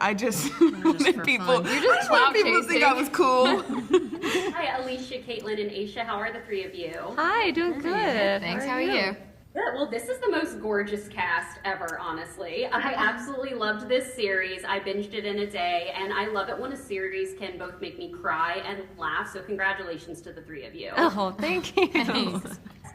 I just for wanted people, fun. You're just I wanted people to think I was cool. Hi, Alycia, Kaitlyn, and Aisha. How are the three of you? Hi, doing good. Thanks, how are you? Good. Well, this is the most gorgeous cast ever, honestly. I absolutely loved this series. I binged it in a day, and I love it when a series can both make me cry and laugh, so congratulations to the three of you. Oh, thank you.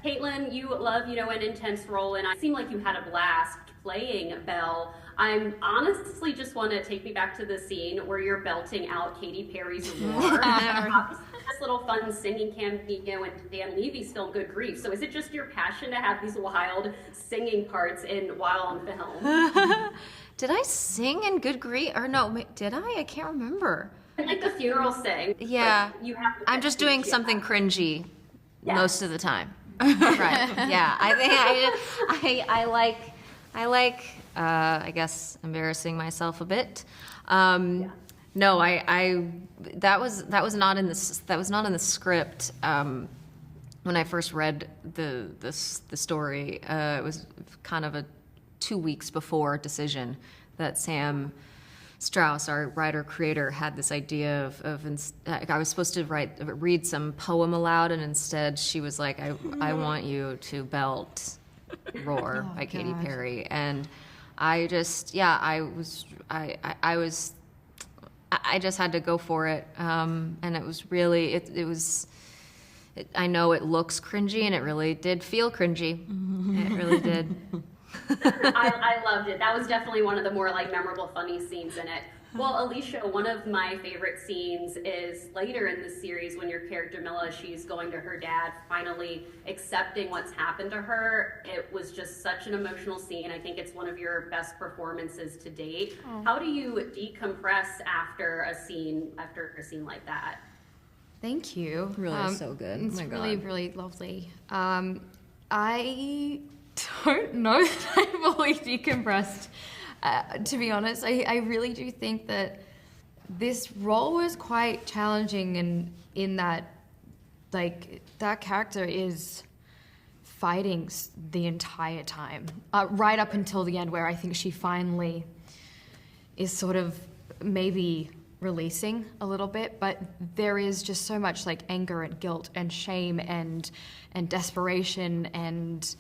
Kaitlyn, you love, an intense role, and it seemed like you had a blast playing Belle. I'm honestly just want to take me back to the scene where you're belting out Katy Perry's Roar. This little fun singing cameo, and Dan Levy's film Good Grief. So is it just your passion to have these wild singing parts while on film? Did I sing in Good Grief? Or no, did I? I can't remember. Like the funeral sing. Yeah. You have to I'm just doing something cringy most of the time. Right. Yeah. I think I like I guess embarrassing myself a bit. No, that was not in the script. When I first read the story, it was kind of a 2 weeks before decision that Sam Strauss, our writer-creator, had this idea of I was supposed to read some poem aloud, and instead she was like, I want you to belt Roar by Katy Perry. And I just, I just had to go for it. And it was really, I know it looks cringy, and it really did feel cringy. It really did. I loved it. That was definitely one of the more memorable, funny scenes in it. Well, Alycia, one of my favorite scenes is later in the series when your character Mila, she's going to her dad, finally accepting what's happened to her. It was just such an emotional scene. I think it's one of your best performances to date. Oh. How do you decompress after a scene like that? Thank you. Really so good. It's oh my really, God. really lovely. I don't know that I fully decompressed. To be honest, I really do think that this role was quite challenging in that, that character is fighting the entire time, right up until the end, where I think she finally is sort of maybe releasing a little bit, but there is just so much anger and guilt and shame and desperation and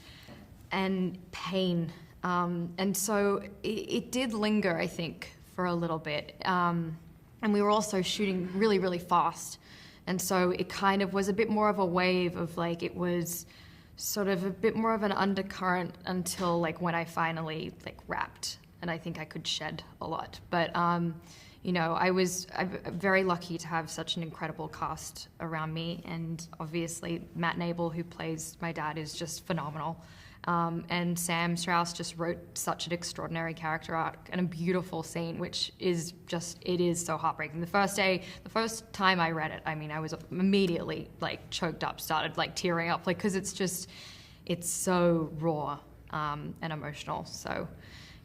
pain. And so it did linger, I think, for a little bit. And we were also shooting really, really fast. And so it kind of was a bit more of a wave of it was sort of a bit more of an undercurrent until when I finally wrapped. And I think I could shed a lot. But, I'm very lucky to have such an incredible cast around me. And obviously Matt Nable, who plays my dad, is just phenomenal. And Sam Strauss just wrote such an extraordinary character arc and a beautiful scene, which is it is so heartbreaking. The first time I read it, I was immediately choked up, started tearing up, because it's so raw and emotional. So,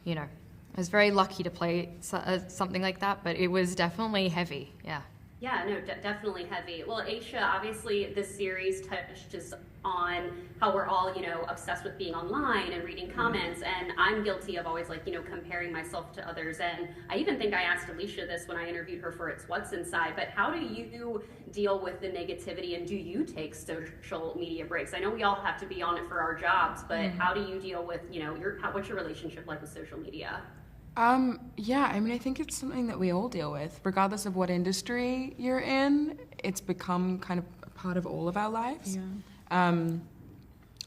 I was very lucky to play something like that, but it was definitely heavy, yeah. Yeah, no, definitely heavy. Well, Aisha, obviously this series touches on how we're all, obsessed with being online and reading comments, and I'm guilty of always comparing myself to others. And I even think I asked Alycia this when I interviewed her for It's What's Inside, but how do you deal with the negativity, and do you take social media breaks? I know we all have to be on it for our jobs, but how do you deal with, what's your relationship like with social media? I think it's something that we all deal with, regardless of what industry you're in. It's become kind of a part of all of our lives. Yeah.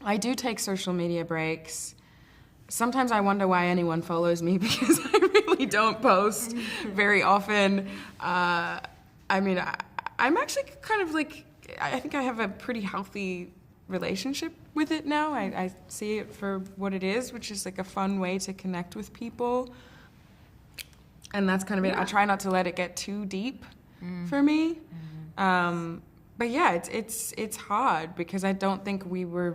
I do take social media breaks. Sometimes I wonder why anyone follows me, because I really don't post very often. I'm actually kind of I think I have a pretty healthy relationship with it now. I see it for what it is, which is a fun way to connect with people. And that's kind of it. I try not to let it get too deep for me. But yeah, it's hard, because I don't think we're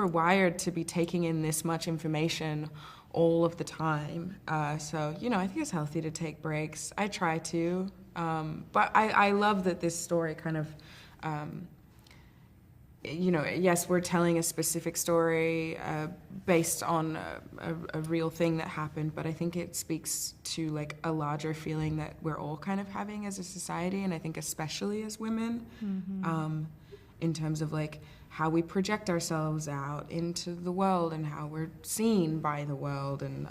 wired to be taking in this much information all of the time. So, I think it's healthy to take breaks. I try to. But I love that this story kind of you know, yes, we're telling a specific story based on a real thing that happened, but I think it speaks to like a larger feeling that we're all kind of having as a society, and I think especially as women, in terms of like how we project ourselves out into the world and how we're seen by the world, and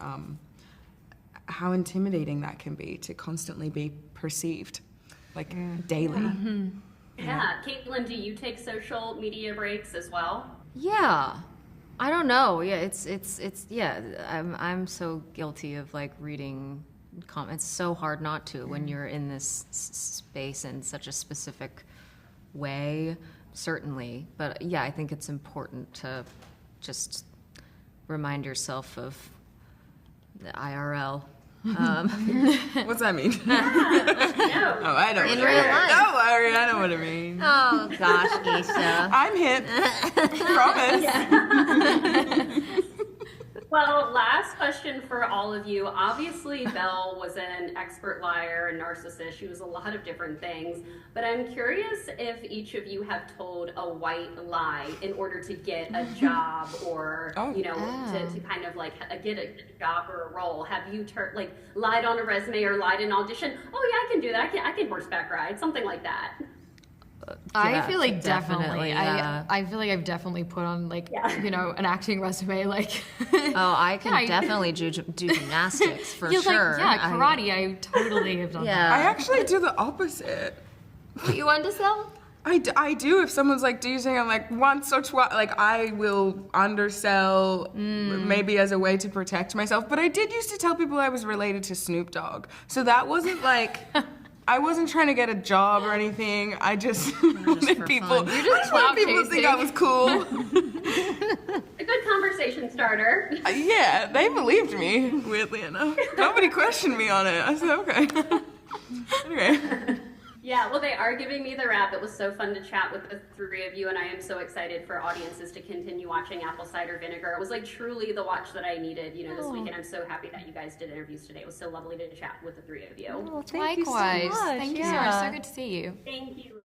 how intimidating that can be to constantly be perceived, like daily. Yeah, Kaitlyn, do you take social media breaks as well? Yeah, I don't know. Yeah, it's yeah. I'm so guilty of like reading comments. It's so hard not to when you're in this space in such a specific way. Certainly, but yeah, I think it's important to just remind yourself of the IRL. What's that mean? No. Oh, I don't In know. real life. No, Larry, I know what it means. Oh gosh, Aisha. I'm hip. Promise. Well, last question for all of you. Obviously, Belle was an expert liar and narcissist. She was a lot of different things. But I'm curious if each of you have told a white lie in order to get a job or, to kind of like get a job or a role. Have you like lied on a resume or lied in an audition? Oh yeah, I can do that. I can horseback ride, something like that. I feel like definitely. yeah. I feel like I've definitely put on like an acting resume. Like, Oh, I can definitely do gymnastics for you're sure. like, karate. I totally have done that. I actually do the opposite. You undersell? I do. If someone's like, do you think I'm like once or twice, like I will undersell maybe as a way to protect myself. But I did used to tell people I was related to Snoop Dogg. So that wasn't like, I wasn't trying to get a job or anything. I just wanted people, fun. I just wanted people to think I was cool. A good conversation starter. Yeah, they believed me, weirdly enough. Nobody questioned me on it. I said, okay. Okay. Yeah, well, they are giving me the wrap. It was so fun to chat with the three of you, and I am so excited for audiences to continue watching Apple Cider Vinegar. It was like truly the watch that I needed, this weekend. I'm so happy that you guys did interviews today. It was so lovely to chat with the three of you. Well, thank you so Likewise. much. Thank you so much. So good to see you. Thank you.